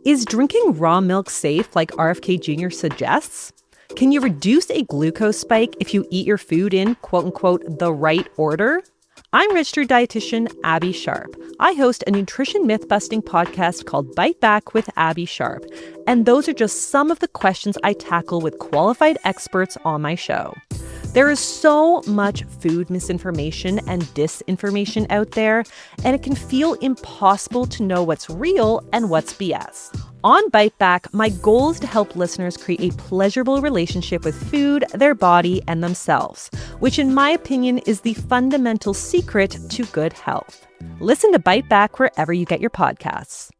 Is drinking raw milk safe like RFK Jr. suggests? Can you reduce a glucose spike if you eat your food in, quote-unquote, the right order? I'm registered dietitian Abby Sharp. I host a nutrition myth-busting podcast called Bite Back with Abby Sharp. And those are just some of the questions I tackle with qualified experts on my show. There is so much food misinformation and disinformation out there, and it can feel impossible to know what's real and what's BS. On Bite Back, my goal is to help listeners create a pleasurable relationship with food, their body, and themselves, which in my opinion is the fundamental secret to good health. Listen to Bite Back wherever you get your podcasts.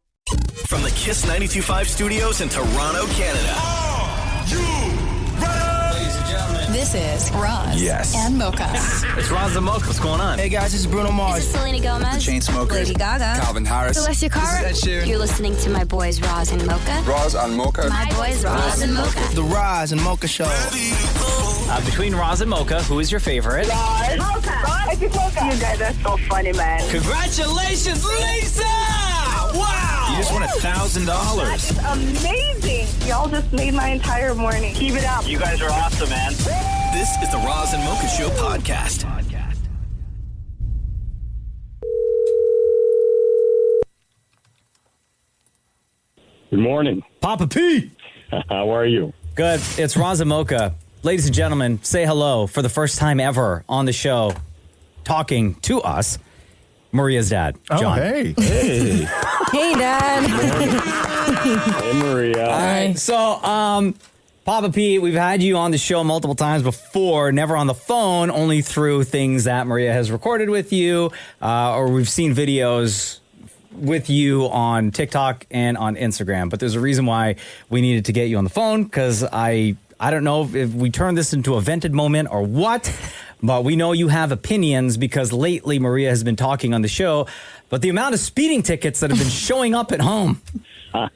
From the Kiss 92.5 studios in Toronto, Canada. This is Roz and Mocha. It's Roz and Mocha. What's going on? Hey guys, this is Bruno Mars. This is Selena Gomez. The Chainsmokers. Lady Gaga. Calvin Harris. Celestia Cara. This is Ed Sheeran. You're listening to my boys Roz and Mocha. Roz and Mocha. My boys Roz and Mocha. The Roz and Mocha Show. Between Roz and Mocha, who is your favorite? Roz. Mocha. Roz. Mocha. You guys are so funny, man. Congratulations, Lisa! Wow! You just won $1,000. That is amazing. Y'all just made my entire morning. Keep it up. You guys are awesome, man. This is the Roz and Mocha Show podcast. Good morning. Papa P! How are you? Good. It's Roz and Mocha. Ladies and gentlemen, say hello for the first time ever on the show, talking to us, Maria's dad, John. Oh, hey. Hey. Hey, Dad. Hey, Maria. All right. So, Papa P, we've had you on the show multiple times before, never on the phone, only through things that Maria has recorded with you, or we've seen videos with you on TikTok and on Instagram. But there's a reason why we needed to get you on the phone, because I don't know if we turned this into a vented moment or what, but we know you have opinions because lately Maria has been talking on the show, but the amount of speeding tickets that have been showing up at home. I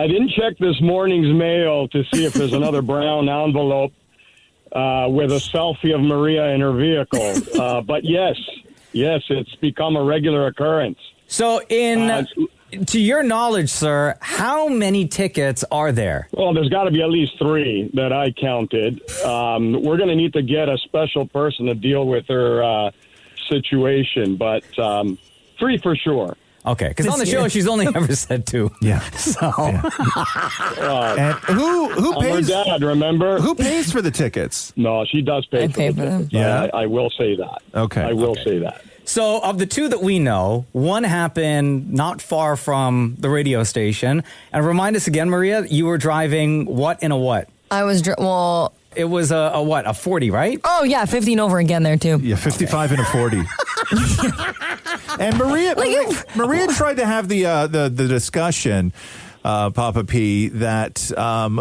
didn't check this morning's mail to see if there's another brown envelope with a selfie of Maria in her vehicle. But yes, it's become a regular occurrence. So to your knowledge, sir, how many tickets are there? Well, there's got to be at least 3 that I counted. We're going to need to get a special person to deal with her situation, but 3 for sure. Okay, because on the show she's only ever said 2. Yeah. So, And who I'm her pays? dad, remember? Who pays for the tickets? No, she does pay for them. Yeah. I will say that. Okay. I will say that. So of the 2 that we know, one happened not far from the radio station. And remind us again, Maria, you were driving what in a what? I was, It was a what? A 40, right? Oh, yeah, 15 over again there, too. Yeah, 55 and a 40. And Maria tried to have the discussion, Papa P, that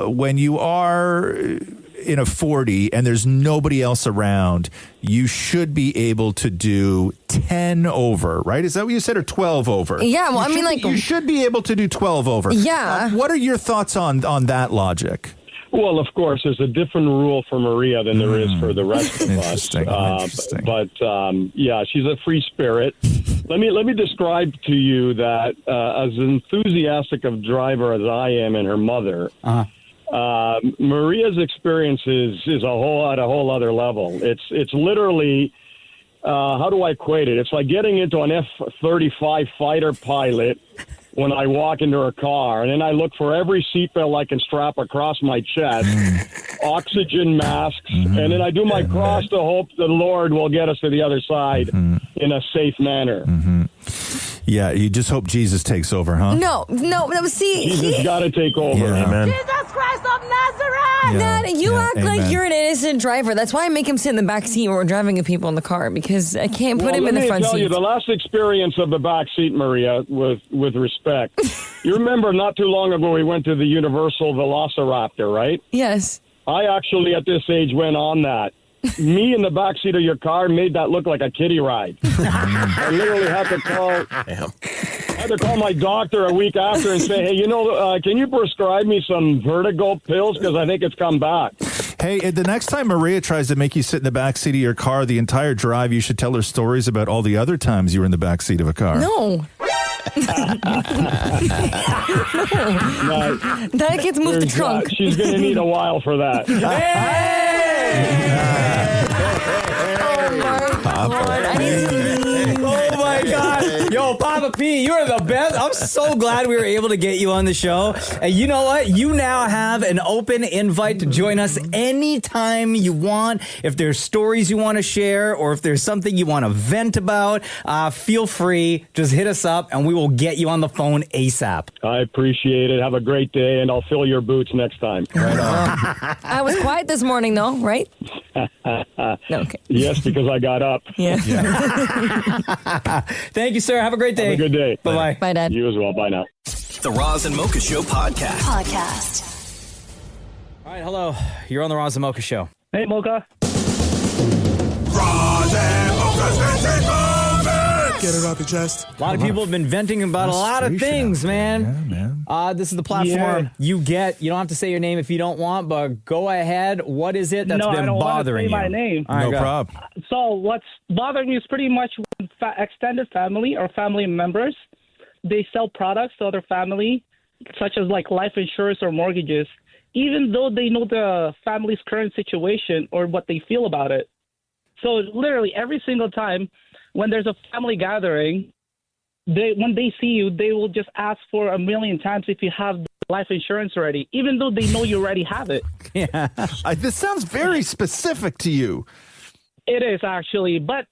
when you are in a 40 and there's nobody else around, you should be able to do 10 over, right? Is that what you said, or 12 over? Yeah, well, you should be able to do 12 over. Yeah. What are your thoughts on that logic? Well, of course, there's a different rule for Maria than there is for the rest of us. Interesting. But yeah, she's a free spirit. Let me describe to you that as enthusiastic of driver as I am and her mother, Maria's experience is at a whole other level. It's literally, how do I equate it? It's like getting into an F-35 fighter pilot when I walk into her car, and then I look for every seatbelt I can strap across my chest, oxygen masks, and then I do my cross to hope the Lord will get us to the other side in a safe manner. Yeah, you just hope Jesus takes over, huh? No, see. Jesus got to take over. Yeah. Amen. Jesus Christ of Nazareth! Dad, you act like amen. you're an innocent driver. That's why I make him sit in the back seat when we're driving with people in the car, because I can't put him in the front Let me tell seat. you, the last experience of the back seat, Maria, with respect, you remember not too long ago we went to the Universal Velociraptor, right? Yes. I actually, at this age, went on that. Me in the back seat of your car made that look like a kiddie ride. I literally had to call my doctor a week after and say, hey, can you prescribe me some vertigo pills? Because I think it's come back. Hey, the next time Maria tries to make you sit in the back seat of your car the entire drive, you should tell her stories about all the other times you were in the back seat of a car. No. That gets moved the trunk. She's going to need a while for that. Oh my God. Yo, Papa P, you're the best. I'm so glad we were able to get you on the show. And you know what? You now have an open invite to join us anytime you want. If there's stories you want to share or if there's something you want to vent about, feel free. Just hit us up and we will get you on the phone ASAP. I appreciate it. Have a great day, and I'll fill your boots next time. Right on. I was quiet this morning, though, right? No, okay. Yes, because I got up. Yeah. Thank you, sir. Have a great day. Have a good day. Bye-bye. Bye, Dad. You as well. Bye now. The Roz and Mocha Show podcast. All right, hello. You're on the Roz and Mocha Show. Hey, Mocha. Roz and Mocha's venting moment. Get it off your chest. A lot of people have been venting about a lot of things, man. Yeah, man. This is the platform you get. You don't have to say your name if you don't want, but go ahead. What is it that's No, I been don't want to bothering say you? my name. All right, No go. problem. So what's bothering me is pretty much when extended family or family members, they sell products to other family, such as like life insurance or mortgages, even though they know the family's current situation or what they feel about it. So literally every single time when there's a family gathering, when they see you, they will just ask for a million times if you have life insurance already, even though they know you already have it. Yeah. This sounds very specific to you. It is actually, but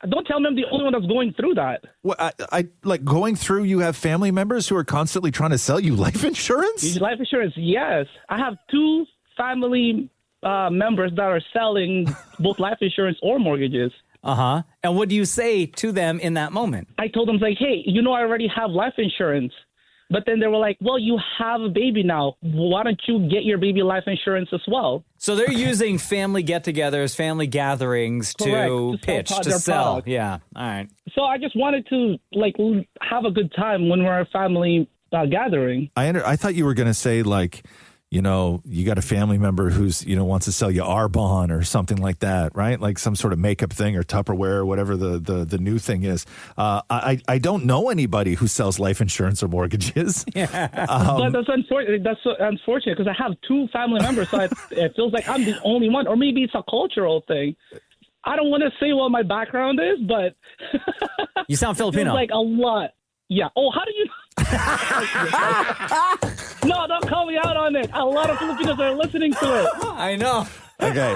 don't tell me I'm the only one that's going through that. Well, I like going through. You have family members who are constantly trying to sell you life insurance. Life insurance, yes. I have two family members that are selling both life insurance or mortgages. Uh-huh. And what do you say to them in that moment? I told them, like, hey, I already have life insurance. But then they were like, well, you have a baby now. Why don't you get your baby life insurance as well? So they're using family get-togethers, family gatherings to pitch, to sell. Product. Yeah. All right. So I just wanted to, like, have a good time when we're a family gathering. I thought you were going to say, like, you got a family member who's, wants to sell you Arbonne or something like that, right? Like some sort of makeup thing or Tupperware or whatever the new thing is. I don't know anybody who sells life insurance or mortgages. Yeah. But that's unfortunate. That's unfortunate because I have two family members, so it feels like I'm the only one. Or maybe it's a cultural thing. I don't want to say what my background is, but You sound Filipino. It's like a lot. Yeah. Oh, how do you? No, don't call me out on it. A lot of Filipinos are listening to it. I know. Okay.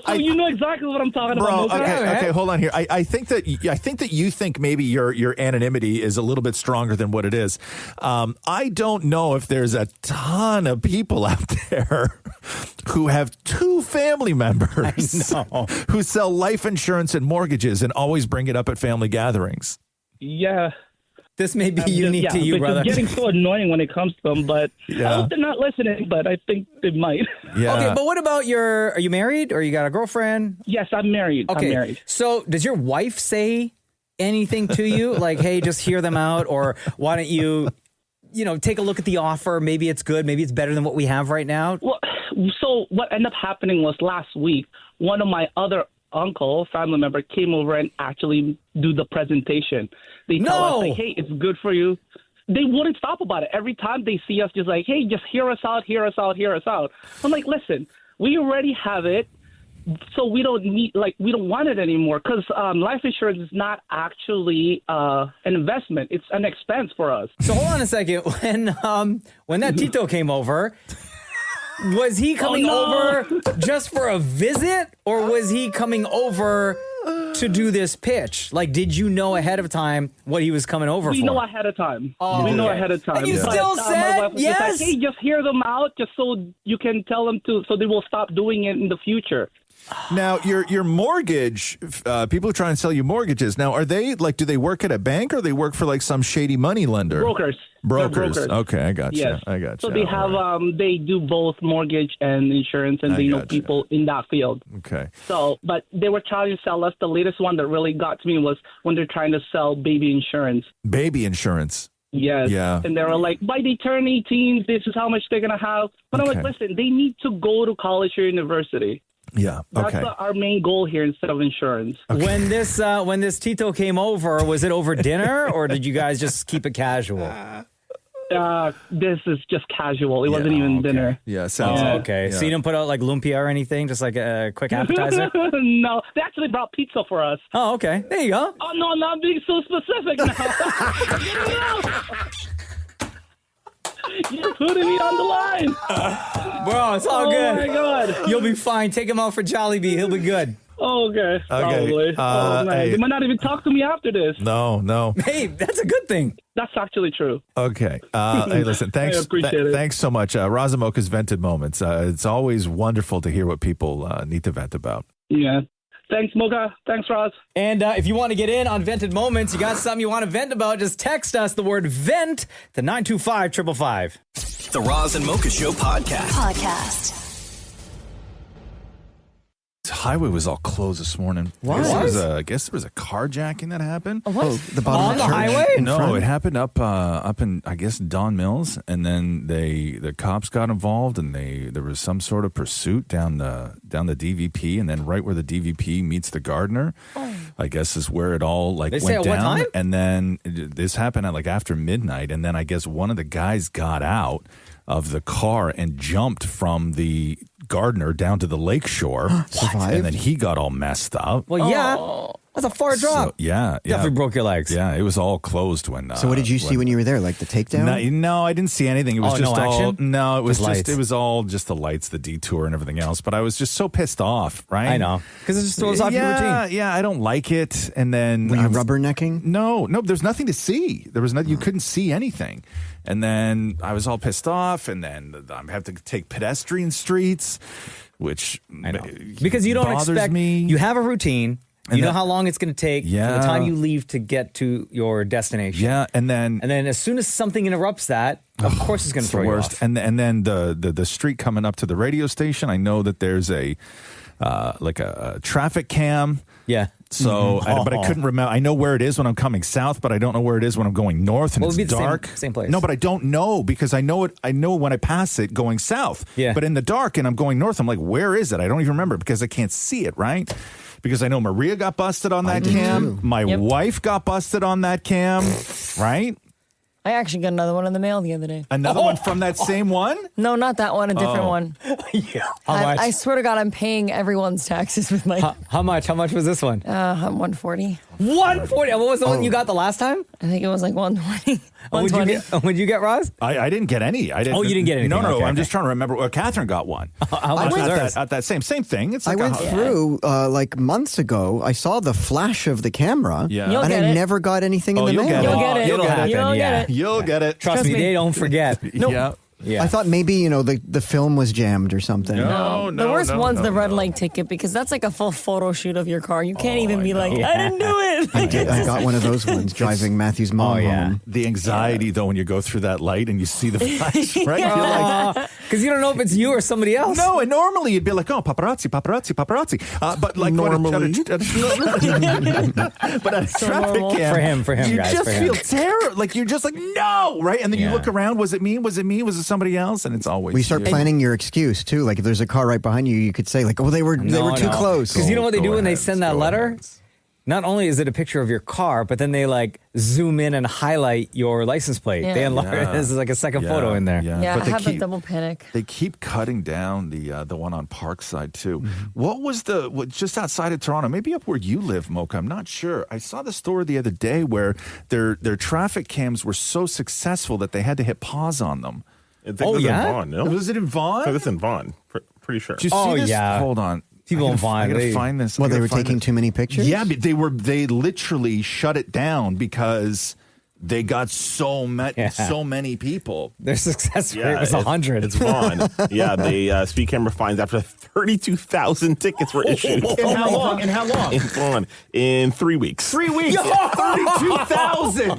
So you know exactly what I'm talking Bro, about. okay, hold on here. I think that you think maybe your anonymity is a little bit stronger than what it is. I don't know if there's a ton of people out there who have two family members who sell life insurance and mortgages and always bring it up at family gatherings. Yeah. This may be unique to you, brother. It's getting so annoying when it comes to them, but I hope they're not listening, but I think they might. Yeah. Okay, but what about are you married or you got a girlfriend? Yes, I'm married. Okay. I'm married. So does your wife say anything to you? Like, hey, just hear them out, or why don't you, take a look at the offer? Maybe it's good. Maybe it's better than what we have right now. Well, so what ended up happening was last week, one of my other family member came over and actually do the presentation. They tell us, like, hey, it's good for you. They wouldn't stop about it. Every time they see us, just like, hey, just hear us out, hear us out, hear us out. I'm like, listen, we already have it, so we don't want it anymore because life insurance is not actually an investment. It's an expense for us. So hold on a second. When that Tito came over, was he coming over just for a visit, or was he coming over to do this pitch? Like, did you know ahead of time what he was coming over for? We know ahead of time. Oh, we know ahead of time. And you still my said wife was yes? just like, hey, just hear them out just so you can tell them so they will stop doing it in the future. Now, your mortgage, people who try and sell you mortgages, now, are they, like, do they work at a bank or they work for, like, some shady money lender? Brokers. Brokers. Okay, I got you. Yes. I got you. So they have, they do both mortgage and insurance, and they know people in that field. Okay. So, but they were trying to sell us. The latest one that really got to me was when they're trying to sell baby insurance. Baby insurance. Yes. Yeah. And they were like, by they turn 18, this is how much they're going to have. But I'm like, listen, they need to go to college or university. Yeah. That's Okay. our main goal here instead of insurance. When this Tito came over, was it over dinner or did you guys just keep it casual? This is just casual. It wasn't even dinner. Yeah, sounds okay. Yeah. So you didn't put out like lumpia or anything, just like a quick appetizer? No, they actually brought pizza for us. Oh, okay. There you go. Oh, no, I'm not being so specific now. You're putting me on the line. Bro, it's all good. Oh, my God. You'll be fine. Take him out for Jollibee. He'll be good. Oh, okay. Probably. Man. hey. They might not even talk to me after this. No. Hey, that's a good thing. That's actually true. Okay. Hey, listen, thanks. I appreciate it. Thanks so much. Roz Mocha's Vented Moments. It's always wonderful to hear what people need to vent about. Yeah. Thanks, Mocha. Thanks, Roz. And if you want to get in on Vented Moments, you got something you want to vent about, just text us the word vent to 925-555. The Roz and Mocha Show podcast. The highway was all closed this morning. What? I guess there was a carjacking that happened. The bottom On of the church highway? in No, front? it happened up in I guess Don Mills, and then the cops got involved, and there was some sort of pursuit down the DVP, and then right where the DVP meets the Gardner, I guess is where it all They went say at down. what time? And then this happened at after midnight, and then I guess one of the guys got out of the car and jumped from the Gardner down to the lake shore, Survived? and then he got all messed up. Well, yeah. That's a far drop. So, yeah. Definitely broke your legs. Yeah, it was all closed when. So what did you see when you were there? Like the takedown? No, I didn't see anything. It was Oh, just no all. action? No, it was Just lights. it was all just the lights, the detour, and everything else. But I was just so pissed off. Right? I know. Because it just throws off your routine. Yeah, I don't like it. And then Were you rubbernecking? No, there's nothing to see. There was nothing. You couldn't see anything. And then I was all pissed off. And then I have to take pedestrian streets, which I know. Because you don't bothers expect me. You have a routine. You know how long it's going to take from the Yeah. time you leave to get to your destination. Yeah, and then as soon as something interrupts that, of course it's going to throw you off. And then the street coming up to the radio station, I know that there's a traffic cam. Yeah. So, but I couldn't remember. I know where it is when I'm coming south, but I don't know where it is when I'm going north, and Well, it's it'd be the dark. same place. No, but I don't know because I know it. I know when I pass it going south. Yeah. But in the dark, and I'm going north, I'm like, where is it? I don't even remember because I can't see it. Right. Because I know Maria got busted on that cam. My wife got busted on that cam. Right. I actually got another one in the mail the other day. Another one from that same one? No, not that one. A different one. Yeah. How much? I swear to God, I'm paying everyone's taxes with my How much? How much was this one? 140. 140. What was the one you got the last time? I think it was like 120. What'd you get, Roz? I didn't get any. I didn't. Oh, you didn't get anything. No. Okay, I'm okay. just trying to remember. Well, Catherine got one. How much was hers? At that same thing. It's I like went through months ago. I saw the flash of the camera, Yeah. You'll and get I it. never got anything in the you'll mail. get it. You'll get it. It'll happen, You'll yeah. get it. You'll get it. Trust me, they don't forget. Yeah. Yeah. I thought maybe the film was jammed or something. No, The worst one's no, the red no. light ticket because that's like a full photo shoot of your car. You can't even be like, I didn't do it. I got one of those ones driving Matthew's mom home. The anxiety though when you go through that light and you see the flash, right? You're like, Because you don't know if it's you or somebody else. no, and normally you'd be like, oh, paparazzi. But like Normally. but at a traffic normal. cam, For him, you guys, just for him. feel terror. Like you're just like, no, right? And then you Yeah. look around. Was it me? Was it me? Was it somebody else? And it's always We start you. planning your excuse too. Like if there's a car right behind you, you could say like, "Oh, they were too close." Because you know what they Go do when they ahead. send that Go letter? ahead. Not only is it a picture of your car, but then they like zoom in and highlight your license plate. Yeah. They enlarge Yeah. This is like a second photo in there. Yeah, Yeah, but I they have a keep, double panic. they keep cutting down the one on Parkside too. What was just outside of Toronto? Maybe up where you live, Mocha. I'm not sure. I saw the story the other day where their traffic cams were so successful that they had to hit pause on them. I think it was yeah? in Vaughan, no? Was it in Vaughan? No, it's in Vaughan. Pretty sure. Did you see Oh, this? yeah. Hold on. People I in gotta- Vaughan, I gotta they- find this. I Well, they gotta were find taking this. too many pictures. Yeah, but they literally shut it down because they got so many people. Their success rate Yeah, was 100. It's Vaughan. Yeah, the speed camera fines after 32,000 tickets were issued. And how long? In Vaughan in 3 weeks. 3 weeks. 32,000.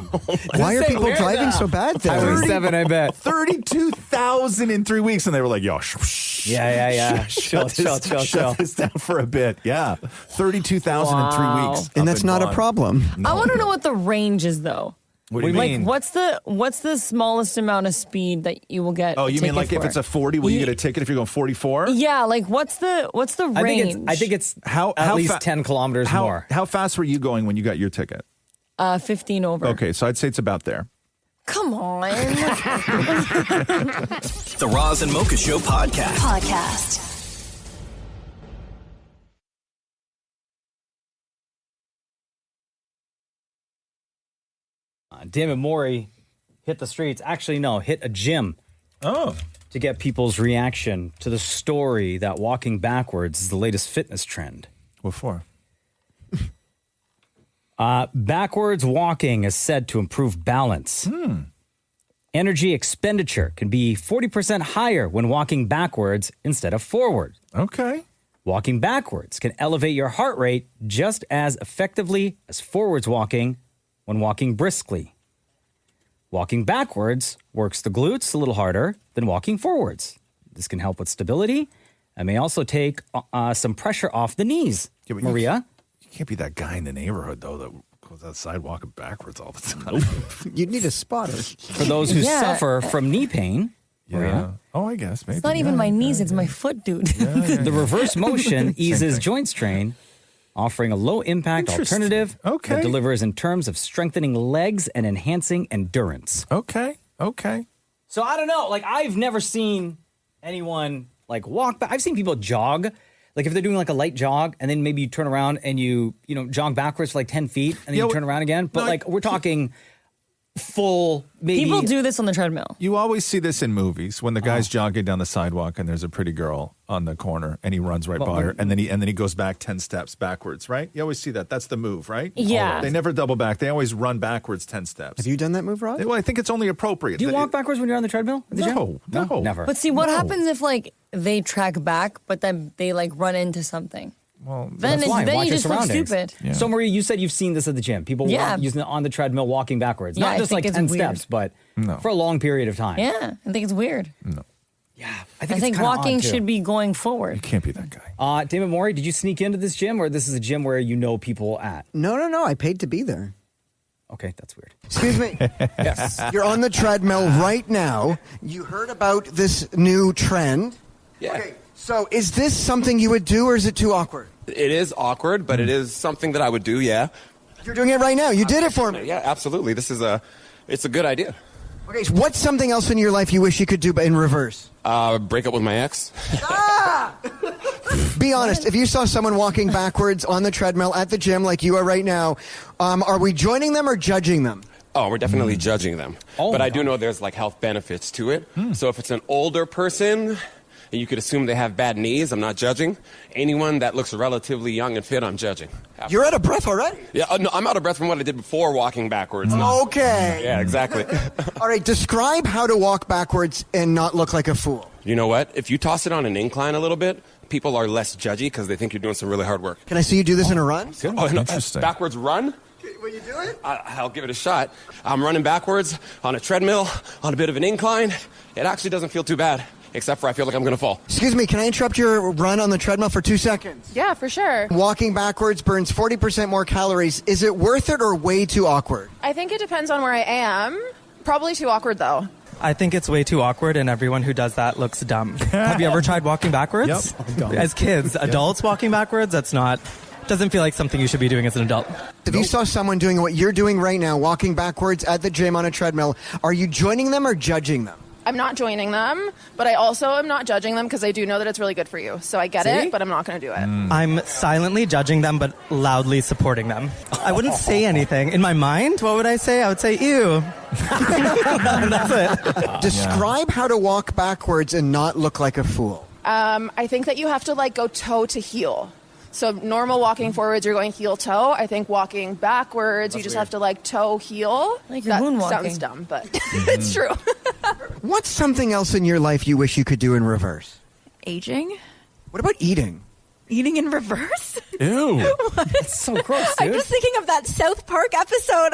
Why are Say, people where driving the- so bad I there? was 7, I bet. 32,000 in 3 weeks, and they were like, "Yo, Yeah. Chill. shut this down for a bit." Yeah, 32,000 in 3 weeks, And up that's in not a Vaughan. problem. I want to know what the range is, though. What do you mean? Like, what's the smallest amount of speed that you will get? Oh, you mean like if it's a 40, will you get a ticket if you're going 44? Yeah, like what's the range? I think it's at least 10 kilometers more. How fast were you going when you got your ticket? 15 over. Okay, so I'd say it's about there. Come on. The Roz and Mocha Show podcast. Damn it, Maurie hit the streets. Actually, no, hit a gym. Oh. To get people's reaction to the story that walking backwards is the latest fitness trend. What for? Backwards walking is said to improve balance. Energy expenditure can be 40% higher when walking backwards instead of forward. Okay. Walking backwards can elevate your heart rate just as effectively as forwards walking when walking briskly. Walking backwards works the glutes a little harder than walking forwards. This can help with stability and may also take some pressure off the knees. Yeah, Maria? You can't be that guy in the neighborhood, though, that goes outside walking backwards all the time. You'd need a spotter. For those who suffer from knee pain, Maria, Oh, I guess. Maybe. It's not even my knees, it's my foot, dude. the reverse motion eases joint strain, offering a low-impact alternative that delivers in terms of strengthening legs and enhancing endurance. Okay. So I don't know. Like, I've never seen anyone, like, walk back. I've seen people jog. Like, if they're doing, like, a light jog, and then maybe you turn around and you jog backwards for, like, 10 feet, and then you turn around again. But, we're talking full, maybe... People do this on the treadmill. You always see this in movies when the guy's jogging down the sidewalk and there's a pretty girl on the corner and he runs right by her and then he goes back 10 steps backwards, right? You always see that. That's the move, right? Yeah. They never double back. They always run backwards 10 steps. Have you done that move, Rod? Well, I think it's only appropriate. Do you walk backwards when you're on the treadmill? No, never. But see, what happens if, like, they track back, but then they, like, run into something? Well, then you just look stupid. Yeah. So, Maria, you said you've seen this at the gym. People using it on the treadmill, walking backwards. Yeah, Not just like 10 weird. steps, but for a long period of time. Yeah, I think it's weird. No. Yeah, I think walking should be going forward. You can't be that guy. David Maury, did you sneak into this gym, or this is a gym where you know people at? No. I paid to be there. Okay, that's weird. Excuse me. Yes. You're on the treadmill right now. You heard about this new trend. Yeah. Okay, so is this something you would do, or is it too awkward? It is awkward, but it is something that I would do, yeah. You're doing it right now. You did it for me. Yeah, absolutely. It's a good idea. Okay, so what's something else in your life you wish you could do, but in reverse? Break up with my ex. Be honest. If you saw someone walking backwards on the treadmill at the gym like you are right now, are we joining them or judging them? Oh, we're definitely judging them. But I do know there's like health benefits to it. So if it's an older person, you could assume they have bad knees. I'm not judging. Anyone that looks relatively young and fit, I'm judging. You're out of breath already? Yeah, no, I'm out of breath from what I did before walking backwards. Okay. Yeah, exactly. All right, describe how to walk backwards and not look like a fool. You know what? If you toss it on an incline a little bit, people are less judgy because they think you're doing some really hard work. Can I see you do this in a run? Oh, no, Interesting. backwards run? Will you do it? I'll give it a shot. I'm running backwards on a treadmill on a bit of an incline. It actually doesn't feel too bad, except for I feel like I'm going to fall. Excuse me, can I interrupt your run on the treadmill for 2 seconds? Yeah, for sure. Walking backwards burns 40% more calories. Is it worth it or way too awkward? I think it depends on where I am. Probably too awkward, though. I think it's way too awkward, and everyone who does that looks dumb. Have you ever tried walking backwards? Yep. As kids, adults walking backwards, doesn't feel like something you should be doing as an adult. If you saw someone doing what you're doing right now, walking backwards at the gym on a treadmill, are you joining them or judging them? I'm not joining them, but I also am not judging them because I do know that it's really good for you. So I get it, but I'm not going to do it. I'm silently judging them, but loudly supporting them. I wouldn't say anything. In my mind, what would I say? I would say, ew. That's it. Describe how to walk backwards and not look like a fool. I think that you have to go toe to heel. So normal walking forwards, you're going heel toe. I think walking backwards, you just have to toe heel. Like you're moonwalking. Sounds dumb, but it's true. What's something else in your life you wish you could do in reverse? Aging? What about eating? Eating in reverse? Ew. That's so gross, dude. I'm just thinking of that South Park episode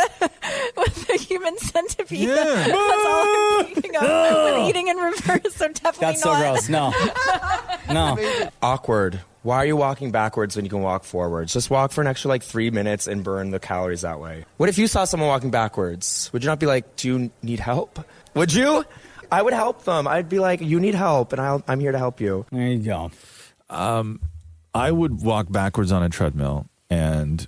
with the human centipede. Yeah. That's all I'm thinking of with eating in reverse. So definitely That's not. so gross. No. Awkward Why are you walking backwards when you can walk forwards? Just walk for an extra like 3 minutes and burn the calories that way. What if you saw someone walking backwards? Would you not be like, do you need help? Would you? I would help them. I'd be like, you need help, and I'm here to help you. There you go. I would walk backwards on a treadmill and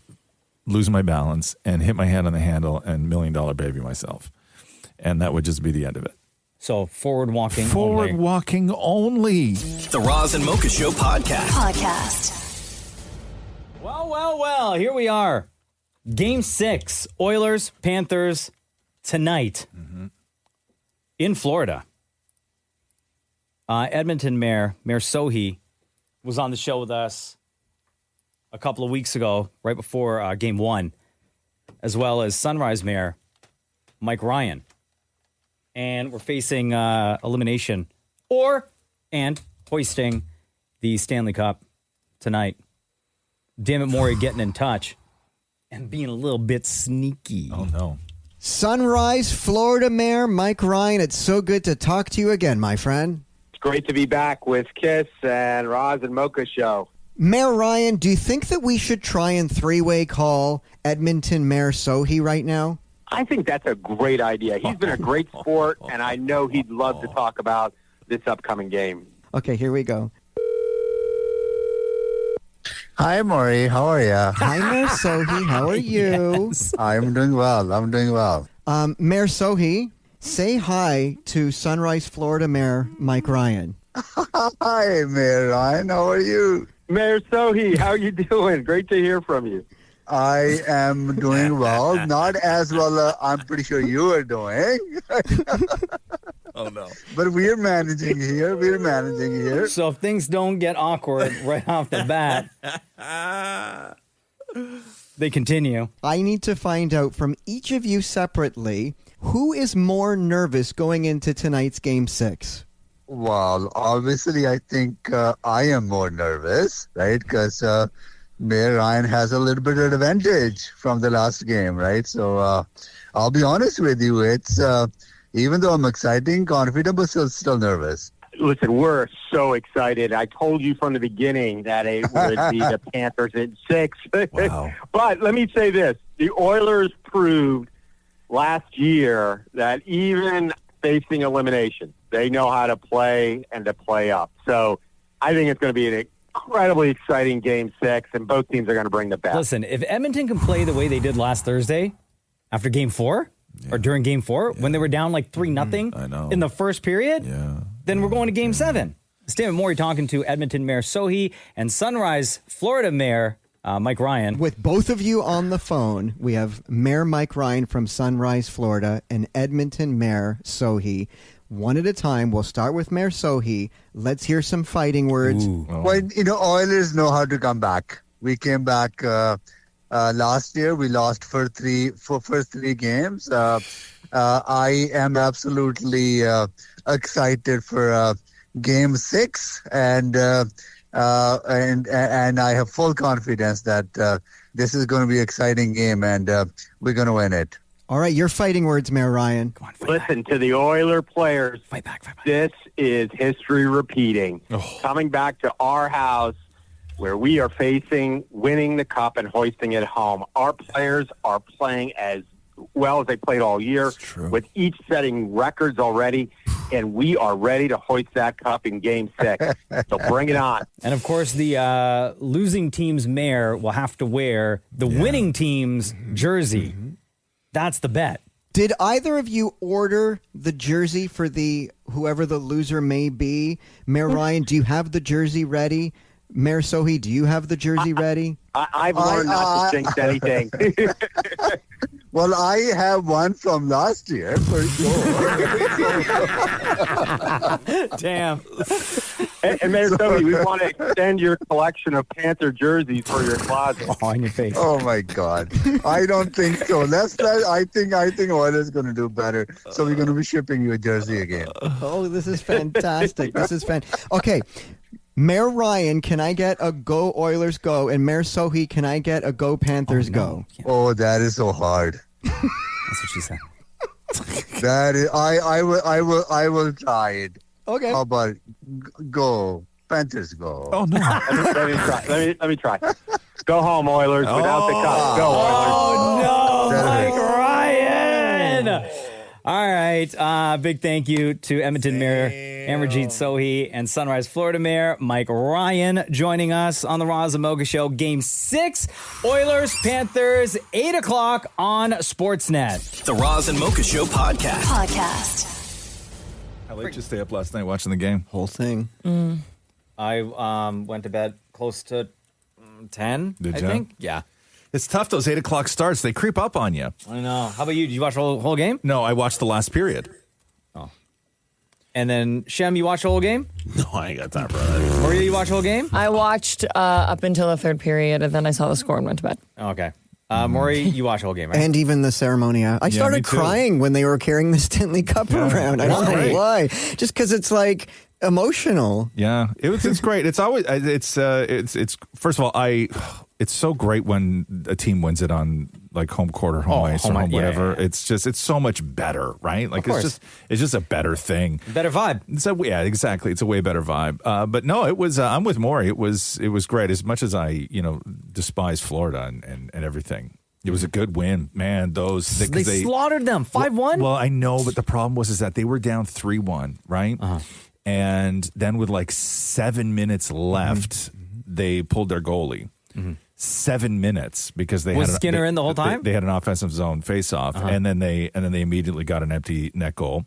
lose my balance and hit my head on the handle and $1 Million Baby myself. And that would just be the end of it. So forward walking only. The Roz and Mocha Show podcast. Well, here we are. Game 6, Oilers, Panthers, tonight in Florida. Edmonton Mayor Sohi, was on the show with us a couple of weeks ago, right before Game 1, as well as Sunrise Mayor Mike Ryan. And we're facing elimination and hoisting the Stanley Cup tonight. Damn it, Maurie getting in touch and being a little bit sneaky. Oh, no. Sunrise, Florida Mayor Mike Ryan, it's so good to talk to you again, my friend. It's great to be back with Kiss and Roz and Mocha Show. Mayor Ryan, do you think that we should try and three-way call Edmonton Mayor Sohi right now? I think that's a great idea. He's been a great sport, and I know he'd love to talk about this upcoming game. Okay, here we go. Hi, Maurie. How are you? Hi, Mayor Sohi. How are you? Yes. I'm doing well. Mayor Sohi, say hi to Sunrise, Florida Mayor Mike Ryan. Hi, Mayor Ryan. How are you? Mayor Sohi, how are you doing? Great to hear from you. I am doing well. Not as well I'm pretty sure you are doing. Oh, no. But we're managing here. So if things don't get awkward right off the bat, they continue. I need to find out from each of you separately, who is more nervous going into tonight's Game 6? Well, obviously, I think I am more nervous, right? Because Mayor Ryan has a little bit of advantage from the last game, right? So I'll be honest with you. It's even though I'm excited, confident, but still nervous. Listen, we're so excited. I told you from the beginning that it would be the Panthers at 6. Wow. But let me say this. The Oilers proved last year that even facing elimination, they know how to play and to play up. So I think it's going to be an incredibly exciting Game 6, and both teams are going to bring the best. Listen, if Edmonton can play the way they did last Thursday after Game 4 or during Game 4 when they were down like 3-0 in the first period, then we're going to Game 7. Stanley Maurie talking to Edmonton Mayor Sohi and Sunrise, Florida Mayor Mike Ryan. With both of you on the phone, we have Mayor Mike Ryan from Sunrise, Florida, and Edmonton Mayor Sohi. One at a time. We'll start with Mayor Sohi. Let's hear some fighting words. Well, Oilers know how to come back. We came back last year. We lost for first three games. I am absolutely excited for Game 6, and I have full confidence that this is going to be an exciting game, and we're going to win it. All right, your fighting words, Mayor Ryan. Come on, listen, to the Oiler players, fight back. This is history repeating. Coming back to our house where we are facing winning the cup and hoisting it home. Our players are playing as well as they played all year, with each setting records already, and we are ready to hoist that cup in Game 6. So bring it on. And, of course, the losing team's mayor will have to wear the winning team's jersey. That's the bet. Did either of you order the jersey for whoever the loser may be? Mayor Ryan, do you have the jersey ready? Mayor Sohi, do you have the jersey ready? I've learned not to jinx anything. Well, I have one from last year, for sure. Damn. And Mayor Sohi, we want to extend your collection of Panther jerseys for your closet. Oh, in your face. Oh, my God. I don't think so. I think Oilers going to do better. So we're going to be shipping you a jersey again. Oh, this is fantastic. Okay. Mayor Ryan, can I get a Go Oilers Go? And Mayor Sohi, can I get a Go Panthers Go? Oh, that is so hard. That's what she said. That is, I will try it. Okay. How about go? Panthers go. Oh, no. Let me try. Go home, Oilers. Without the cup. Go, Oilers. Oh, no, Mike Ryan. All right. Big thank you to Edmonton Mayor Amarjeet Sohi and Sunrise, Florida Mayor Mike Ryan joining us on the Roz Mocha Show. Game 6, Oilers, Panthers, 8 o'clock on Sportsnet. The Roz and Mocha Show podcast. How late did you stay up last night watching the game? Whole thing. I went to bed close to 10, Did I ya? think. Yeah. It's tough, those 8 o'clock starts. They creep up on you. I know. How about you? Did you watch the whole game? No, I watched the last period. Oh. And then, Shem, you watched the whole game? No, I ain't got time for that. Maria, you watched the whole game? I watched up until the third period, and then I saw the score and went to bed. Okay. Maury, you watched the whole game, right? And even the ceremony. I started crying when they were carrying the Stanley Cup around. I don't know why. Just because it's like emotional. Yeah, it's great. It's always it's first of all, it's so great when a team wins it on like home court or home ice or home whatever. Yeah. It's so much better, right? Like it's just a better thing, better vibe. Yeah, exactly. It's a way better vibe. But no, it was. I'm with Maury. It was great. As much as I despise Florida and everything. It was a good win, man. They slaughtered them 5-1. Well, I know, but the problem was that they were down 3-1, right? Uh-huh. And then with like 7 minutes left, they pulled their goalie. 7 minutes because they was Skinner in the whole time. They had an offensive zone face-off, and then they immediately got an empty net goal,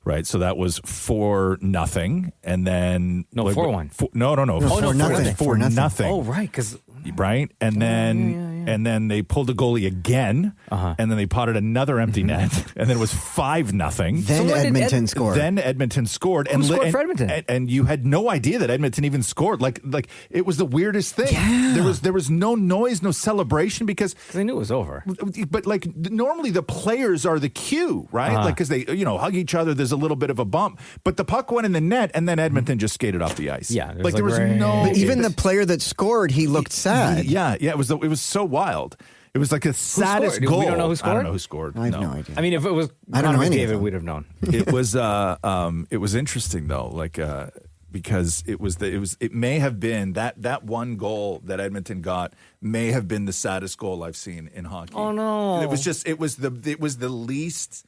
right? So that was 4-0, and then 4-1. No, 4-0. Oh, right, because right, and then they pulled the goalie again, and then they potted another empty net, and then it was 5-0. Then Edmonton scored. Who scored for Edmonton? And you had no idea that Edmonton even scored. Like it was the weirdest thing. Yeah. There was no noise, no celebration because they knew it was over. But like normally the players are the cue, right? Like because they hug each other. There's a little bit of a bump, but the puck went in the net, and then Edmonton just skated off the ice. Yeah, there was no. But even the player that scored, he looked sad. Yeah. It was so wild. It was like the saddest goal. We don't know who scored. I don't know who scored. I have no idea. I mean, if it was Connor McDavid, we'd have known. It was interesting though, like because it may have been that one goal that Edmonton got may have been the saddest goal I've seen in hockey. Oh no! It was the least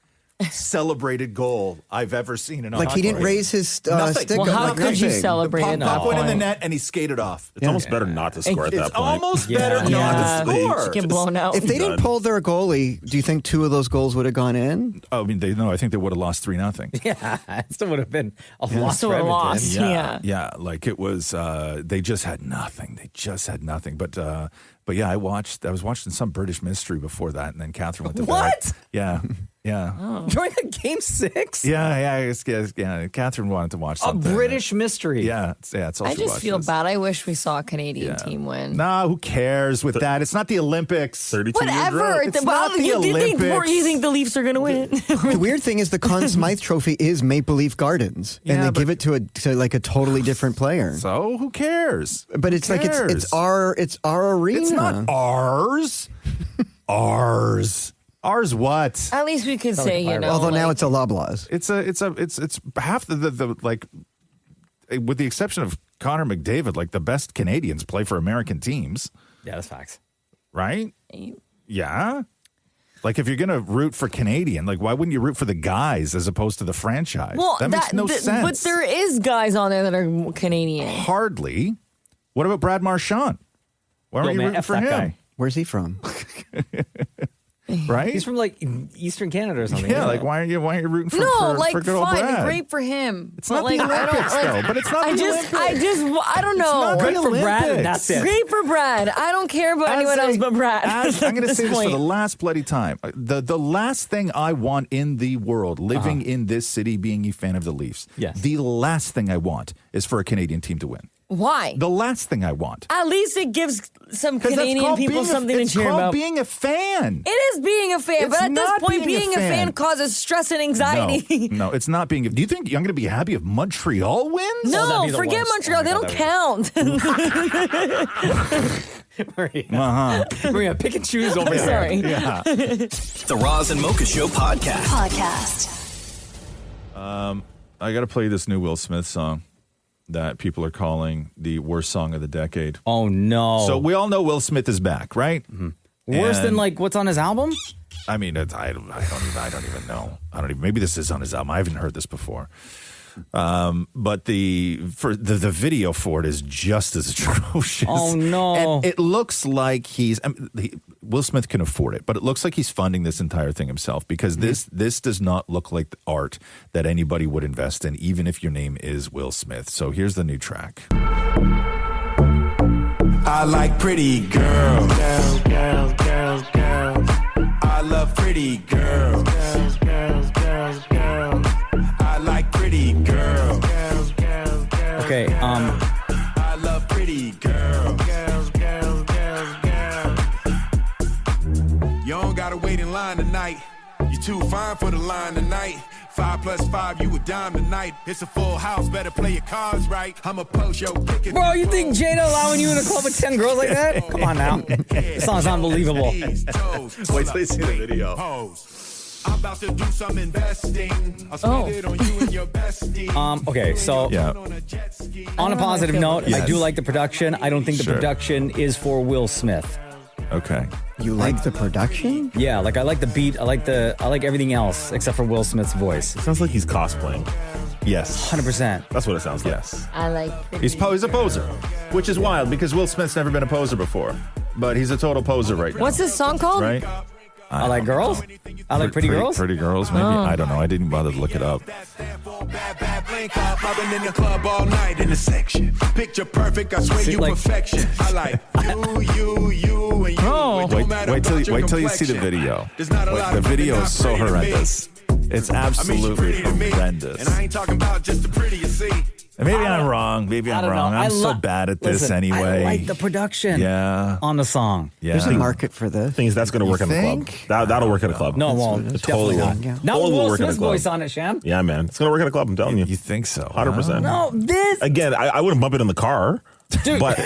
celebrated goal I've ever seen in a like hockey he didn't game. raise his stick. Well, how could you celebrate it? The puck went in the net and he skated off. It's almost better not to score at that It's point. almost better not to score. Get blown out. If they didn't pull their goalie, do you think 2 of those goals would have gone in? I mean, I think they would have lost 3-0. Yeah, it still would have been a loss for Edmonton. Loss. Yeah, like it was. They just had nothing. But yeah, I was watching some British mystery before that, and then Catherine went to bed. What? Yeah. During the game 6? Yeah. Catherine wanted to watch A something. British mystery. Yeah. It's all I she just watches. feel bad. I wish we saw a Canadian team win. Nah, who cares with that? It's not the Olympics. 32-year Whatever. drought. It's not the Olympics. You think the Leafs are going to win? The weird thing is the Conn Smythe Trophy is Maple Leaf Gardens, and they give it to like a totally different player. So who cares? But it's like it's our arena. It's not ours. Ours what? At least we could say, Although now it's a Loblaws. It's half the like, with the exception of Connor McDavid, like the best Canadians play for American teams. Yeah, that's facts. Right? Yeah. Like if you're going to root for Canadian, like why wouldn't you root for the guys as opposed to the franchise? Well, that makes no sense. But there is guys on there that are Canadian. Hardly. What about Brad Marchand? Why aren't you rooting for him? Guy. Where's he from? Right? He's from like Eastern Canada or something. Yeah, like why aren't you rooting for like for good old fine, Brad? great for him. It's not the Olympics, though. But it's not the Olympics. I don't know. It's not Great the for Brad. Olympics. That's it. Great for Brad. I don't care about anyone else but Brad. I'm going to say this for the last bloody time. The last thing I want in the world, living in this city, being a fan of the Leafs, the last thing I want is for a Canadian team to win. Why? The last thing I want. At least it gives some Canadian people something to cheer It's called about. being a fan. It is being a fan, but at this point, being a fan causes stress and anxiety. No, it's not being. Do you think I'm going to be happy if Montreal wins? No, forget Montreal. They don't count. Maria, pick and choose over there. Sorry. Yeah. The Roz and Mocha Show podcast. I got to play this new Will Smith song. that people are calling the worst song of the decade. Oh, no. So we all know Will Smith is back, right? Mm-hmm. Worse than like what's on his album? I mean, I don't even know. Maybe this is on his album. I haven't heard this before. But the video for it is just as atrocious. Oh no! And it looks like Will Smith can afford it, but it looks like he's funding this entire thing himself because this does not look like the art that anybody would invest in, even if your name is Will Smith. So here's the new track. I like pretty girls. Girls. I love pretty girls. Girls. I like pretty girls. Okay, I love pretty girls. You don't gotta wait in line tonight. You're too fine for the line tonight. 5 + 5, you a dime tonight. It's a full house, better play your cards right. I'ma post your picket. Bro, you think Jada allowing you in a club with 10 girls like that? Come on now. This song's unbelievable. Wait till they see the video. I'm about to do some investing. I'll spend it on you and your bestie. Okay, so on a positive note, I do like the production. I don't think the Sure. production is for Will Smith. Okay. You like the production? Yeah, like I like the beat. I like everything else except for Will Smith's voice. It sounds like he's cosplaying. Yes. 100%. That's what it sounds like. Yes. I like He's a poser, which is wild because Will Smith's never been a poser before, but he's a total poser right now. What's this song called? Right? I like girls? I like pretty girls? Pretty girls, maybe. Oh. I don't know. I didn't bother to look it up. I've been in the club all night in the section. Picture perfect, I swear See, you like- perfection. I like you, and you. Oh. It don't matter Wait about your till you see the complexion. video. There's not a lot The of women video not is so pretty to me. horrendous. It's I mean, she's absolutely pretty to me. horrendous. And I ain't talking about just the pretty, you see. And maybe I'm wrong. Maybe I I'm don't wrong. know. I'm so bad at this Listen, anyway. I like the production Yeah. on the song. Yeah. There's a market for this. Thing is, that's going to work in the club. think? That'll work in a club. No, it won't. It totally Definitely will. not. Not Totally with will Will work in a Smith's club. voice on it, Sham. Yeah, man. It's going to work in a club, I'm telling you. You think so? 100%. No, this. Again, I wouldn't bump it in the car. Dude. But Bro,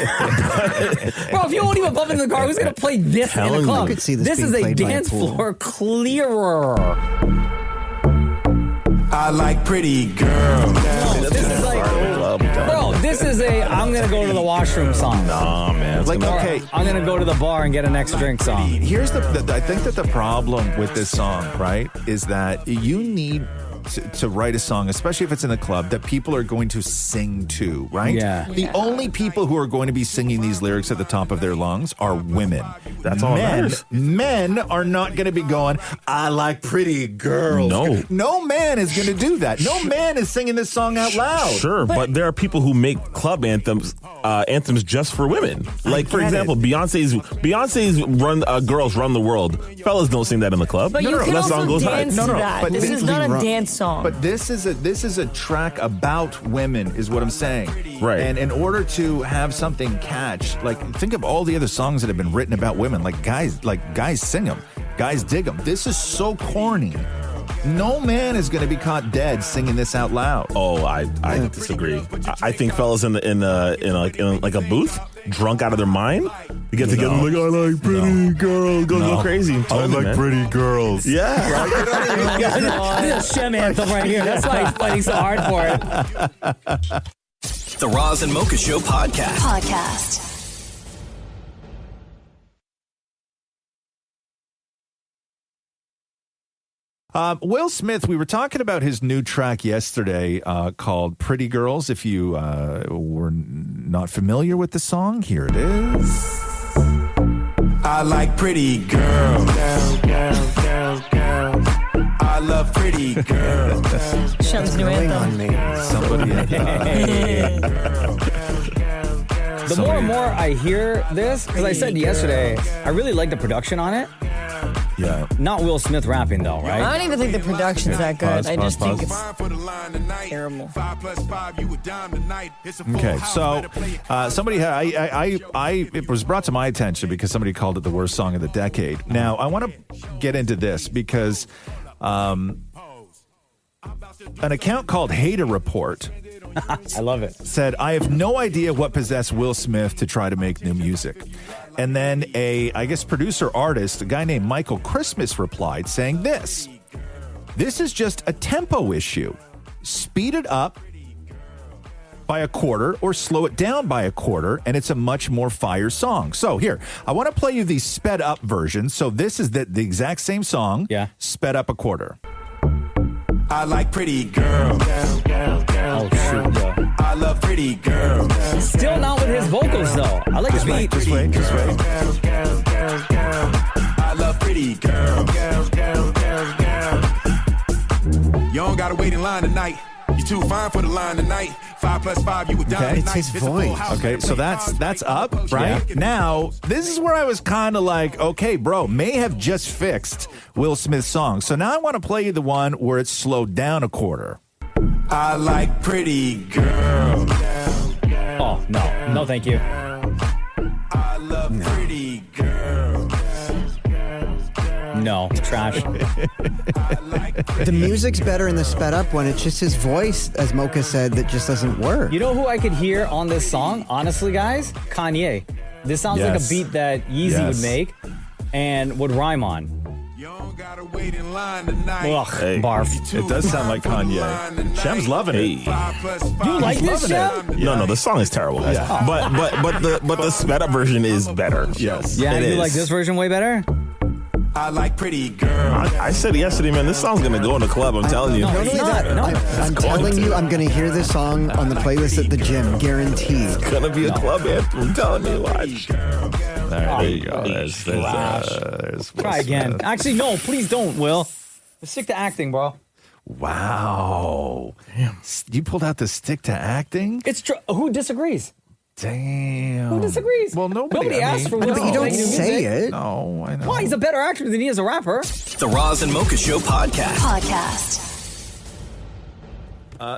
if you won't even bump in the car, who's going to play this in a Telling you. club? I could see this This being is a played by a dance pool. floor clearer. I like pretty girls. This is like, bro, this is a I'm going to go to the washroom song. nah, man. It's Like, gonna- okay. I'm going to go to the bar and get an extra drink song. Here's I think that the problem with this song, right, is that you need to write a song, especially if it's in a club, that people are going to sing to, right? Yeah. The only people who are going to be singing these lyrics at the top of their lungs are women. That's all that matters. Men are not going to be going, I like pretty girls. No. No man is going to do that. No man is singing this song out loud. Sure, but there are people who make club anthems just for women. Like, for get example, it. Beyonce's "Run Girls Run the World." Fellas don't sing that in the club. But you can That song also goes high. dance to that. but This is not a legally dance song. But this is a track about women, is what I'm saying. Right. And in order to have something catch, like think of all the other songs that have been written about women. Like guys sing them, guys dig them. This is so corny. No man is going to be caught dead singing this out loud. Oh, I disagree. I think fellas in a booth, drunk out of their mind, they get together like, I like pretty girls, go crazy. Totally, man. pretty girls. Yeah. This is a Shem anthem right here. That's why he's fighting so hard for it. The Roz and Mocha Show Podcast. Will Smith, we were talking about his new track yesterday called Pretty Girls. If you were not familiar with the song, here it is. I like pretty girls. I love pretty girls. Shem's new anthem. Somebody The more and more I hear this, because I said yesterday, I really like the production on it. Yeah. Not Will Smith rapping though, right? I don't even think the production's that good. Pause, I just pause, think pause. it's terrible. Okay, so somebody it was brought to my attention because somebody called it the worst song of the decade. Now I want to get into this because an account called Hater Report I love it. said, I have no idea what possessed Will Smith to try to make new music. And then I guess producer artist, a guy named Michael Christmas, replied saying this is just a tempo issue. Speed it up by a quarter or slow it down by a quarter, and it's a much more fire song. So here, I want to play you the sped up version. So this is the exact same song, sped up a quarter. I like pretty girls. I love pretty girls. Still not with his vocals though. I like his beat. This way. I love pretty girls. You don't gotta wait in line tonight. You're too fine for the line tonight. 5 + 5, you would die Okay, tonight. it's his voice. Okay, so that's up, right? Yeah. Now, this is where I was kind of like, okay, bro, may have just fixed Will Smith's song. So now I want to play you the one where it's slowed down a quarter. I like pretty girls. Oh, no, thank you. I love pretty girls. No, trash. The music's better in the sped up one. It's just his voice, as Mocha said, that just doesn't work. You know who I could hear on this song? Honestly, guys, Kanye. This sounds like a beat that Yeezy would make and would rhyme on. Ugh, Hey, barf. It does sound like Kanye. Shem's loving it. You like this, Shem? No, the song is terrible, guys. Yeah. But the sped up version is better. Yes. Yeah, it you is. like this version way better? I like pretty girls. I said yesterday, man, this song's gonna go in the club. I'm telling you. Not only that, I'm telling you, I'm going to hear this song on the playlist at the gym, guaranteed. It's gonna be a club anthem. I'm telling you, watch. There you go. There's Will Try again. Smith. Actually, no, please don't, Will. Let's stick to acting, bro. Wow. Damn. You pulled out the stick to acting? It's true. Who disagrees? Damn. Who disagrees? Well, nobody asked for Will. But you don't say it. No, I know. Why? He's a better actor than he is a rapper. The Roz and Mocha Show podcast.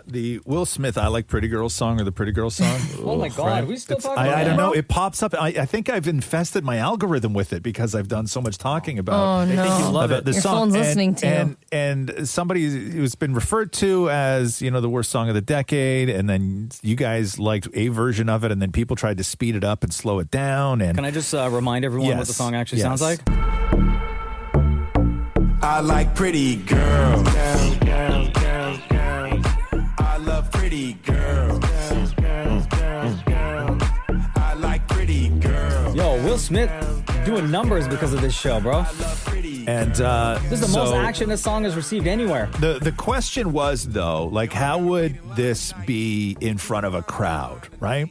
The Will Smith I Like Pretty Girls song or the Pretty Girls song. Oh my God, we still talking about I don't that? know. It pops up. I think I've infested my algorithm with it because I've done so much talking about. Oh, no. think you love about it. the Your song. phone's listening to you. And somebody who's been referred to as the worst song of the decade, and then you guys liked a version of it, and then people tried to speed it up and slow it down. And Can I just remind everyone what the song actually sounds like? I like pretty girls. I love pretty girls. I like pretty girls. Yo, Will Smith doing numbers because of this show, bro. And This is the most action this song has received anywhere. The question was, though, like, how would this be in front of a crowd, right?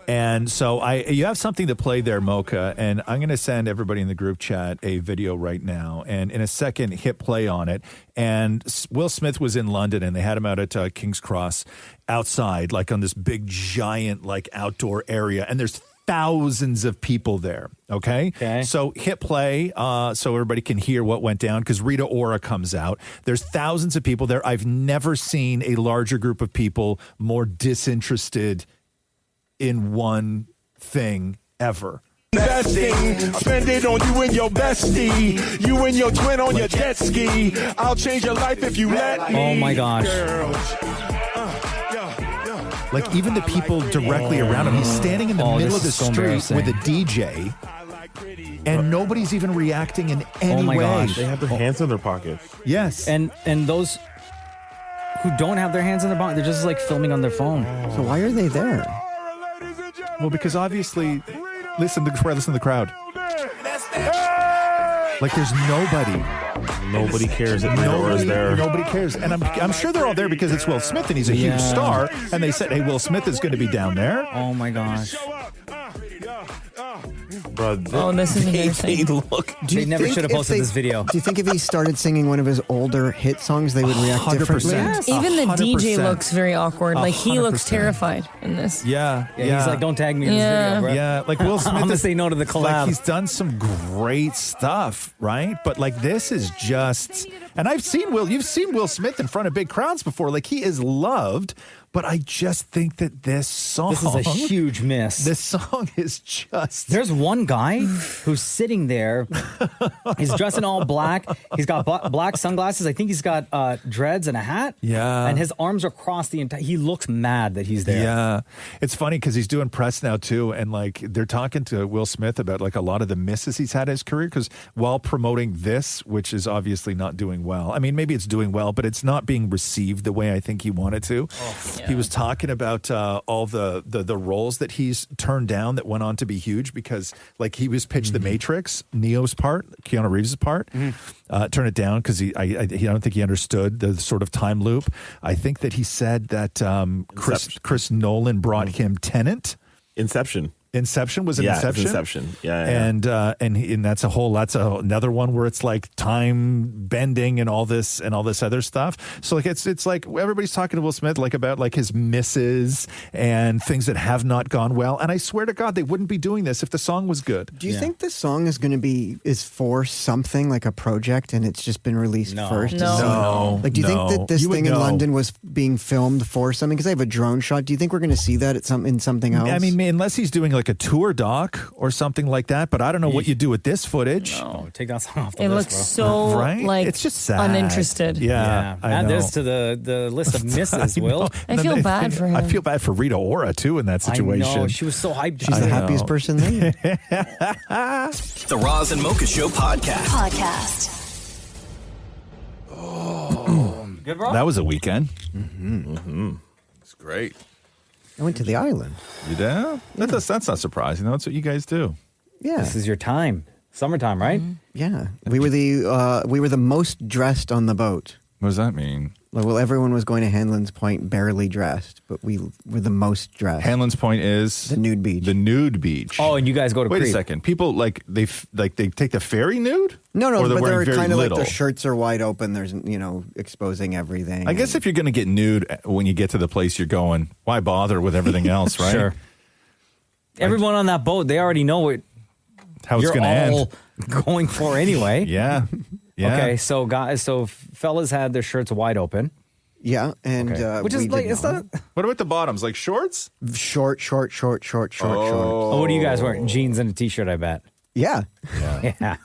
And so you have something to play there, Mocha, and I'm going to send everybody in the group chat a video right now, and in a second, hit play on it. And Will Smith was in London, and they had him out at King's Cross outside, like on this big, giant, like outdoor area, and there's thousands of people there. Okay. So hit play so everybody can hear what went down because Rita Ora comes out. There's thousands of people there. I've never seen a larger group of people more disinterested in one thing ever. Investing, spend it on you and your bestie, you and your twin on your jet ski. I'll change your life if you let me. Oh my gosh. Like even the people directly around him. He's standing in the middle of the street with a DJ, and nobody's even reacting in any way. Gosh. They have their hands in their pockets. Yes. And those who don't have their hands in their pocket, they're just like filming on their phone. So why are they there? Well, because obviously, listen to the crowd. Like there's nobody. Nobody cares that Rita Ora's there. Nobody cares. And I'm sure they're all there because it's Will Smith and he's a huge star. And they said, hey, Will Smith is going to be down there. Oh my gosh. Bro, this is embarrassing. They never should have posted this video. Do you think if he started singing one of his older hit songs, they would react 100%. differently? Yes. Even the 100%. DJ looks very awkward. Like he looks 100%. terrified in this. Yeah. He's like, don't tag me in this video, bro. Yeah, like Will Smith I'm gonna is- say no to the collab. Like he's done some great stuff, right? But like this is just, and you've seen Will Smith in front of big crowds before. Like he is loved, but I just think that this song, This is a huge miss. This song is just. There's one guy who's sitting there. He's dressed in all black. He's got black sunglasses. I think he's got dreads and a hat. Yeah. And his arms are crossed the entire. He looks mad that he's there. Yeah, it's funny because he's doing press now too, and like they're talking to Will Smith about like a lot of the misses he's had in his career because while promoting this, which is obviously not doing doing well. I mean, maybe it's doing well, but it's not being received the way I think he wanted to. He was talking about all the roles that he's turned down that went on to be huge because, like, he was pitched The Matrix, Neo's part, Keanu Reeves' part. Turn it down because I don't think he understood the sort of time loop. I think that he said that Chris Nolan brought him Tenet. Inception was an Inception. Inception. Yeah. And that's another one where it's like time bending and all this other stuff. So like it's like everybody's talking to Will Smith like about like his misses and things that have not gone well. And I swear to God, they wouldn't be doing this if the song was good. Do you think this song is going to is for something like a project and it's just been released first? No. Like, do you think that this thing in London was being filmed for something? Because I have a drone shot. Do you think we're going to see that in something else? I mean, unless he's doing like a tour doc or something like that, but I don't know what you do with this footage. No, take that song off the It list, looks bro. so Right? like It's just sad. uninterested. Yeah. I Add know. this to the list of misses, Will. I feel bad for him. I feel bad for Rita Ora too in that situation. I know. She was so hyped. She's the happiest person there. The Roz and Mocha Show podcast. Good, bro. That was a weekend. It's great. I went to the island. You did? That's not surprising. That's what you guys do. Yeah. This is your time. Summertime, right? Yeah. We were the most dressed on the boat. What does that mean? Well, everyone was going to Hanlon's Point barely dressed, but we were the most dressed. Hanlon's Point is the nude beach. The nude beach. Oh, and you guys go to Wait Crete. a second. People they take the ferry nude? No, Or but wearing they're very kind of like little? their shirts are wide open. There's exposing everything. I guess if you're going to get nude when you get to the place you're going, why bother with everything else, right? Sure. Everyone on that boat, they already know how it's going to end. Going for anyway. Yeah. Okay, so fellas had their shirts wide open. Yeah, and which is like it's not. What about the bottoms? Like shorts? Short. Oh, what are you guys wearing? Jeans and a t-shirt, I bet. Yeah. Yeah.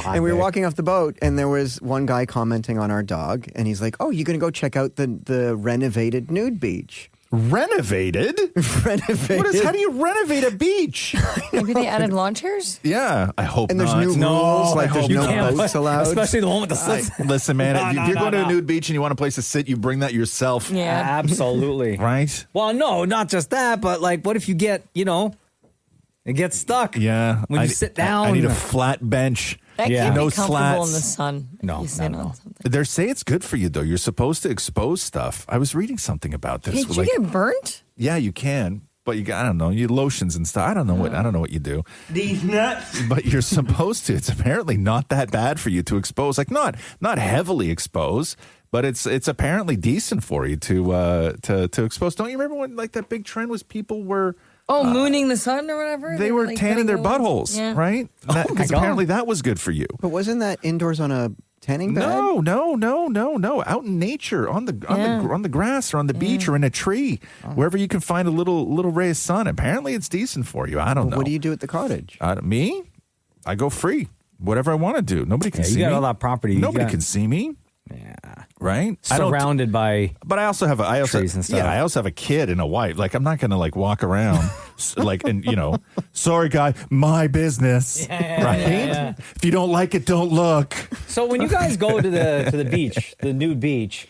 And we were walking off the boat, and there was one guy commenting on our dog, and he's like, "Oh, you're going to go check out the renovated nude beach." Renovated? Renovated. How do you renovate a beach? Maybe they added lawn chairs? Yeah, I hope And there's not. new rules, like there's no boats allowed. Especially the one with the slits. Listen, man, if you're going to a nude beach and you want a place to sit, you bring that yourself. Yeah. Absolutely. Right? Well, no, not just that, but like, what if you get, it gets stuck? Yeah. When you sit down. I need a flat bench. That can't No be comfortable slats. in the sun. No, You sit no. on something. They say it's good for you, though. You're supposed to expose stuff. I was reading something about this. Hey, did you get burnt? Yeah, you can, but I don't know. You lotions and stuff. I don't know what you do. These nuts. But you're supposed to. It's apparently not that bad for you to expose. Like not heavily expose, but it's apparently decent for you to expose. Don't you remember when like that big trend was people were Mooning the sun or whatever? they were like, tanning their putting buttholes, Yeah. right? Because apparently that was good for you. But wasn't that indoors on a tanning bed? No. Out in nature, on the grass or on the beach or in a tree, wherever you can find a little ray of sun. Apparently, it's decent for you. I don't know. What do you do at the cottage? Me? I go free. Whatever I want to do. Nobody can Yeah, you see me. got all that property. You Nobody got- can see me. Yeah. Right? Surrounded by But I also have trees and stuff. Yeah, I also have a kid and a wife. Like I'm not going to like walk around sorry guy, my business. Right? Yeah. If you don't like it, don't look. So when you guys go to the beach, the nude beach,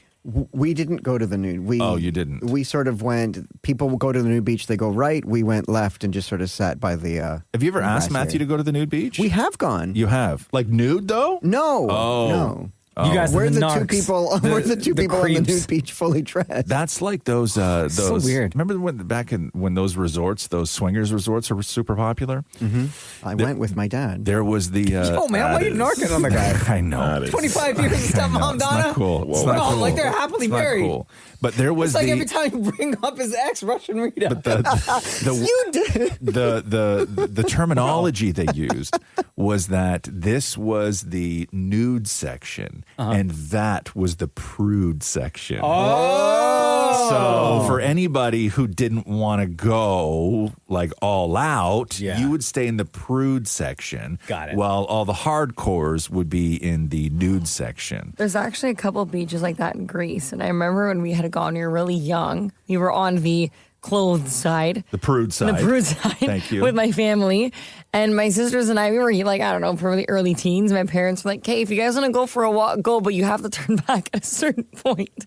We didn't go to the nude. You didn't. We sort of went. People will go to the nude beach. They go right. We went left and just sort of sat by the. Have you ever asked Matthew to go to the nude beach? We have gone. You have. Like nude though? No. Oh. No. You guys, we're the the two narcs. people. We're the two people on the creeps. nude beach, fully dressed. That's like those. So weird. Remember when those resorts, those swingers resorts, were super popular? Mm-hmm. I went with my dad. There was the. Oh man, why are you narking on the guy? I know. 25 years of stepmom It's Donna. not cool. It's No, not cool. like they're happily It's not married. cool. But there was It's like the. every time you bring up his ex, Russian Rita. You did. The terminology they used was that this was the nude section and that was the prude section. Oh, So for anybody who didn't want to go like all out, you would stay in the prude section. Got it. While all the hardcores would be in the nude section. There's actually a couple of beaches like that in Greece. And I remember when we had gone, we were really young. We were on the clothes side. The prude side. The prude side. Thank you. With my family. And my sisters and I, we were like, I don't know, probably early teens. My parents were like, hey, if you guys want to go for a walk, go, but you have to turn back at a certain point.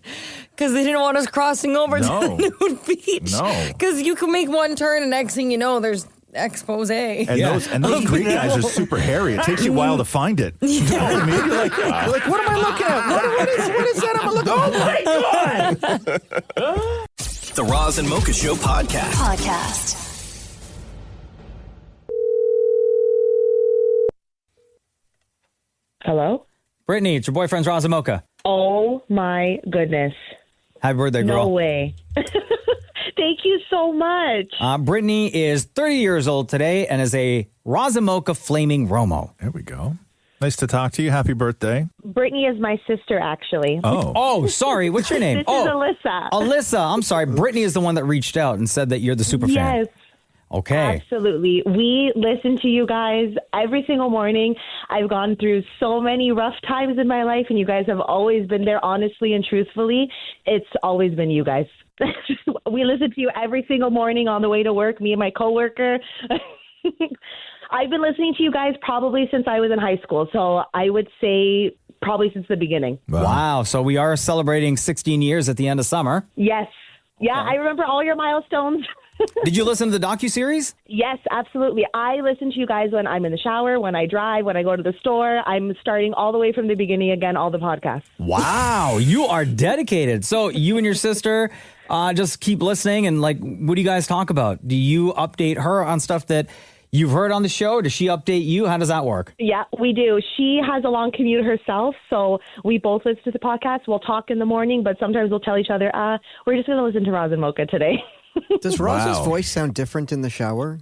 Because they didn't want us crossing over to the nude beach. No. Because you can make one turn and next thing you know, there's expose. And those Greek guys are super hairy. It takes you a while to find it. You know what I mean? You're like, what am I looking at? What is that? I'm looking. Oh my God! The Roz and Mocha Show podcast. Hello? Brittany, it's your boyfriend's Roz and Mocha. Oh my goodness. Happy birthday, girl. No way. Thank you so much. Brittany is 30 years old today and is a Roz and Mocha Flaming Romo. There we go. Nice to talk to you. Happy birthday. Brittany is my sister, actually. Oh, sorry. What's your name? This is Alyssa. Alyssa. I'm sorry. Brittany is the one that reached out and said that you're the super fan. Yes. Okay. Absolutely. We listen to you guys every single morning. I've gone through so many rough times in my life, and you guys have always been there honestly and truthfully. It's always been you guys. We listen to you every single morning on the way to work, me and my coworker. I've been listening to you guys probably since I was in high school, so I would say probably since the beginning. Wow. So we are celebrating 16 years at the end of summer. Yes. Yeah, I remember all your milestones. Did you listen to the docuseries? Yes, absolutely. I listen to you guys when I'm in the shower, when I drive, when I go to the store. I'm starting all the way from the beginning again, all the podcasts. Wow, you are dedicated. So you and your sister just keep listening, and like, what do you guys talk about? Do you update her on stuff that you've heard on the show? Does she update you? How does that work? Yeah, we do. She has a long commute herself, so we both listen to the podcast. We'll talk in the morning, but sometimes we'll tell each other, we're just going to listen to Roz and Mocha today. Does Roz's voice sound different in the shower?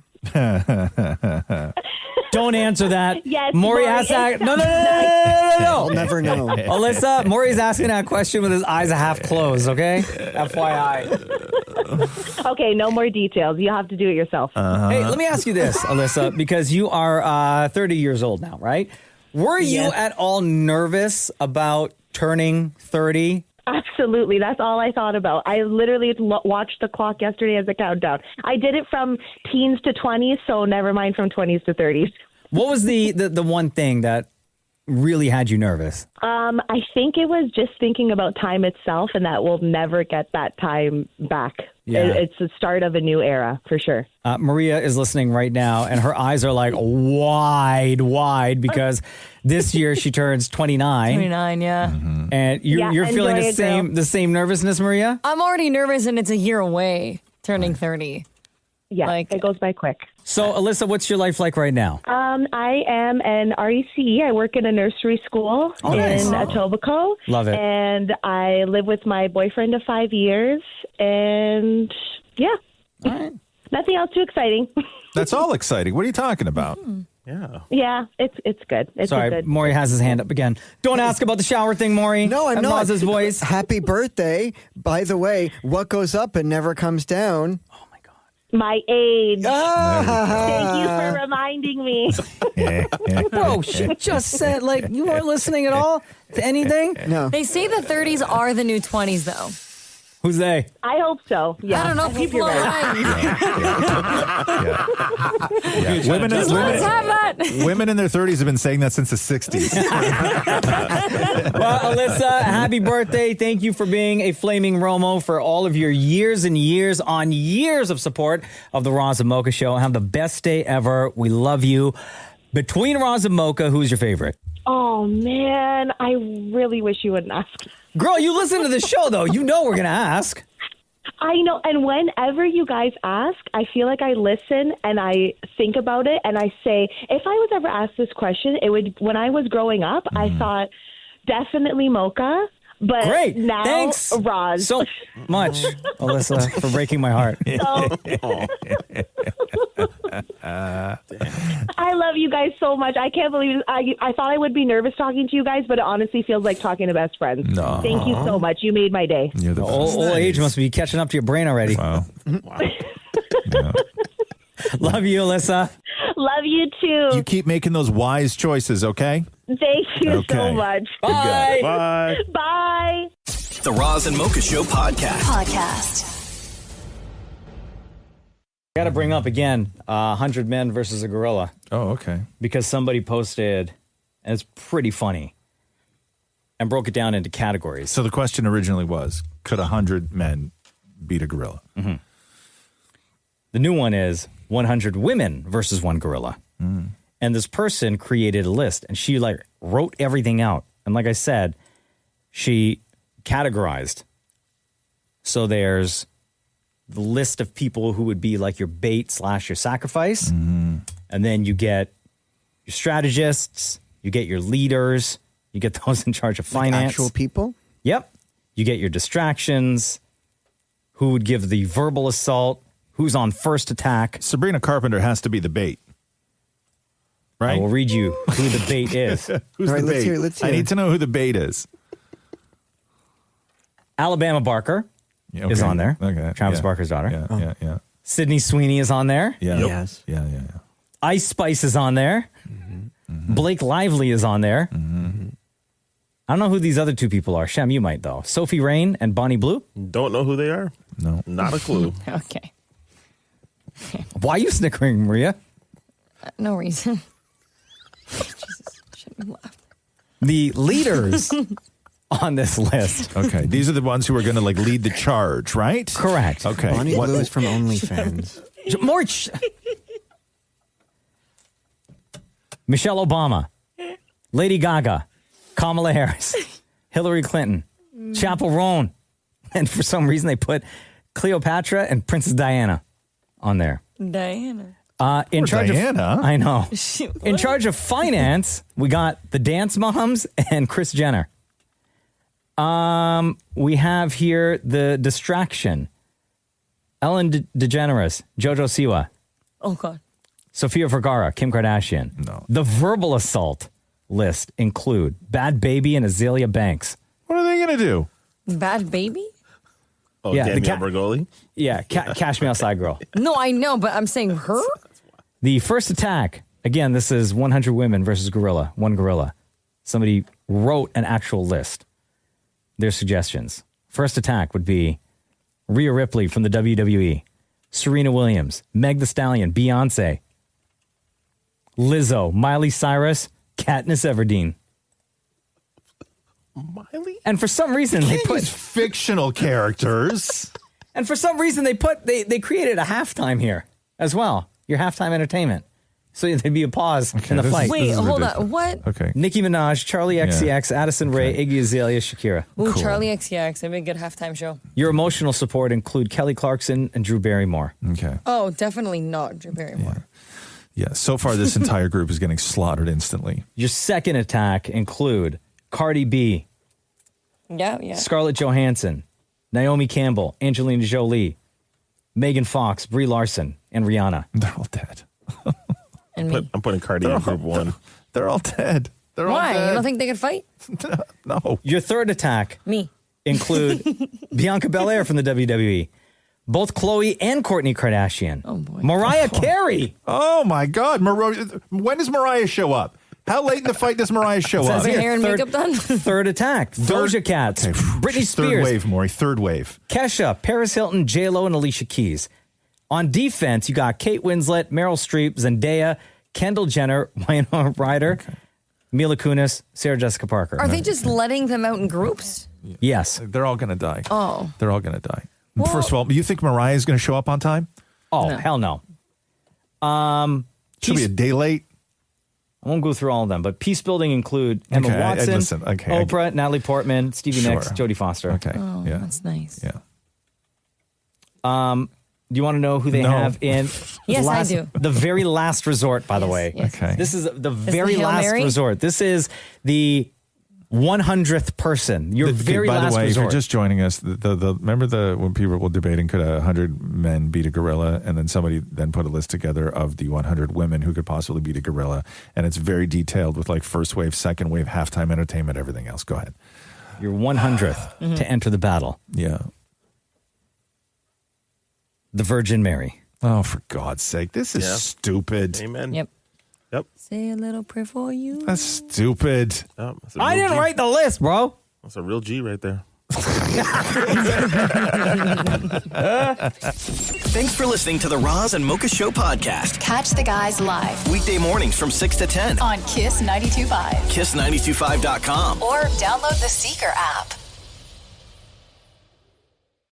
Don't answer that. Yes, Maurie has that. No. I'll never know. Alyssa, Maurie's asking that question with his eyes half closed, okay? FYI. Okay, no more details. You have to do it yourself. Hey, let me ask you this, Alyssa, because you are 30 years old now, right? Were you at all nervous about turning 30? Absolutely. That's all I thought about. I literally watched the clock yesterday as a countdown. I did it from teens to 20s, so never mind from 20s to 30s. What was the one thing that really had you nervous? I think it was just thinking about time itself, and that we'll never get that time back. Yeah. It's the start of a new era, for sure. Maria is listening right now, and her eyes are like wide because this year she turns 29. 29, yeah. Mm-hmm. And you're feeling the same nervousness, Maria? I'm already nervous, and it's a year away, turning 30. Yeah, it goes by quick. So, Alyssa, what's your life like right now? I am an RECE. I work in a nursery school in Etobicoke. Love it. And I live with my boyfriend of 5 years. And, yeah. All right. Nothing else too exciting. That's all exciting. What are you talking about? Yeah, it's good. Sorry, good. Maurie has his hand up again. Don't ask about the shower thing, Maurie. No, I'm and not. Roz's voice. Happy birthday. By the way, what goes up and never comes down? My age. Thank you for reminding me. Bro, she just said, like, you weren't listening at all to anything? No. They say the 30s are the new 20s, though. Who's they? I hope so. Yeah. I don't know. People are Yeah. Women in their 30s have been saying that since the 60s. Well, Alyssa, happy birthday. Thank you for being a Flaming Romo for all of your years and years on years of support of the Roz and Mocha Show. Have the best day ever. We love you. Between Roz and Mocha, who's your favorite? Oh, man. I really wish you wouldn't ask. Girl, you listen to the show, though. You know we're going to ask. I know. And whenever you guys ask, I feel like I listen and I think about it and I say, if I was ever asked this question, it would, when I was growing up, I thought definitely Mocha. But great. Now, thanks Roz. so much, Alyssa, for breaking my heart. I love you guys so much. I can't believe it. I thought I would be nervous talking to you guys, but it honestly feels like talking to best friends. No. Thank you so much. You made my day. You're the old age must be catching up to your brain already. Wow. Love you, Alyssa. Love you too. You keep making those wise choices, okay? Thank you so much. Bye. Bye. Bye. The Roz and Mocha Show podcast. Got to bring up again 100 men versus a gorilla. Oh, okay. Because somebody posted, and it's pretty funny, and broke it down into categories. So the question originally was, could 100 men beat a gorilla? Mm-hmm. The new one is 100 women versus one gorilla. Mm. And this person created a list, and she like wrote everything out. And like I said, she categorized. So there's the list of people who would be like your bait / your sacrifice. Mm-hmm. And then you get your strategists, you get your leaders, you get those in charge of finance. Like actual people? Yep. You get your distractions, who would give the verbal assault, who's on first attack. Sabrina Carpenter has to be the bait. Right? I will read you who the bait is. Who's the bait? Let's hear. I need to know who the bait is. Alabama Barker is on there. Okay. Travis Barker's daughter. Yeah. Sydney Sweeney is on there. Yeah. Yep. Yes. Yeah. Ice Spice is on there. Mm-hmm. Blake Lively is on there. Mm-hmm. I don't know who these other two people are. Shem, you might, though. Sophie Rain and Bonnie Blue. Don't know who they are. No. Not a clue. Okay. Why are you snickering, Maria? No reason. Jesus, shouldn't laugh. The leaders on this list. Okay. These are the ones who are going to like lead the charge, right? Correct. Okay. Bonnie Blue is from OnlyFans. More. Michelle Obama, Lady Gaga, Kamala Harris, Hillary Clinton, Chappell Roan, and for some reason they put Cleopatra and Princess Diana on there. Diana. In charge Diana? of, I know. Shoot, In charge of finance, we got the Dance Moms and Kris Jenner. We have here the distraction. Ellen DeGeneres, Jojo Siwa, Oh, God. Sofia Vergara, Kim Kardashian. No. The verbal assault list include Bad Baby and Azalea Banks. What are they going to do? Bad Baby? Oh, Yeah, the Danielle cat- Bergoli? Yeah, Cash Me Outside Girl. No, I know, but I'm saying her? The first attack, again, this is 100 women versus gorilla, one gorilla. Somebody wrote an actual list. Their suggestions. First attack would be Rhea Ripley from the WWE, Serena Williams, Meg Thee Stallion, Beyonce, Lizzo, Miley Cyrus, Katniss Everdeen. Miley? And for some reason they put fictional characters. And for some reason they created a halftime here as well. Your halftime entertainment. So there'd be a pause in the fight. Wait, hold on. What? Okay. Nicki Minaj, Charlie XCX, Addison Rae, Iggy Azalea, Shakira. Ooh, Charlie XCX. That'd be a good halftime show. Your emotional support include Kelly Clarkson and Drew Barrymore. Okay. Oh, definitely not Drew Barrymore. Yeah. So far, this entire group is getting slaughtered instantly. Your second attack include Cardi B, Yeah. Scarlett Johansson, Naomi Campbell, Angelina Jolie, Megan Fox, Brie Larson, and Rihanna. They're all dead. I'm putting Cardi in group one. They're all dead. They're all Why? dead. You don't think they could fight? No. Your third attack Me. include Bianca Belair from the WWE, both Khloe and Kourtney Kardashian, Mariah Carey. Oh my God. When does Mariah show up? How late in the fight does Mariah show up? Her hair and makeup done? Third attack. Doja Cat, Britney Spears. Third wave, Maury. Third wave. Kesha, Paris Hilton, J-Lo, and Alicia Keys. On defense, you got Kate Winslet, Meryl Streep, Zendaya, Kendall Jenner, Winona Ryder, Mila Kunis, Sarah Jessica Parker. Are they just letting them out in groups? Yes. They're all going to die. Oh. They're all going to die. Well- First of all, do you think Mariah is going to show up on time? Oh, No. hell no. She'll be a day late. I won't go through all of them, but peace building include Emma Okay, Watson, listen, okay, I Oprah, Natalie Portman, Stevie Nicks, Sure. Jodie Foster. Okay. Oh, Yeah. that's nice. Yeah. Do you want to know who they No. have in? Yes, I last- do. The very last resort, by the way. yes. Okay. This is the the very Hail last Mary? resort. This is the 100th person. Your very by last the way, resort. if you're just joining us, remember when people were debating could 100 men beat a gorilla, and then somebody then put a list together of the 100 women who could possibly beat a gorilla, and it's very detailed with like first wave, second wave, halftime entertainment, everything else. Go ahead. Your 100th to enter the battle. Yeah. The Virgin Mary. Oh, for God's sake, this is Yeah. stupid. Amen. Yep. Yep. Say a little prayer for you. That's stupid. Oh, that's a I real didn't G. write the list, bro. That's a real G right there. Thanks for listening to the Roz and Mocha Show podcast. Catch the guys live Weekday mornings from 6 to 10 on Kiss 92.5. KISS925.com. Or download the Seeker app.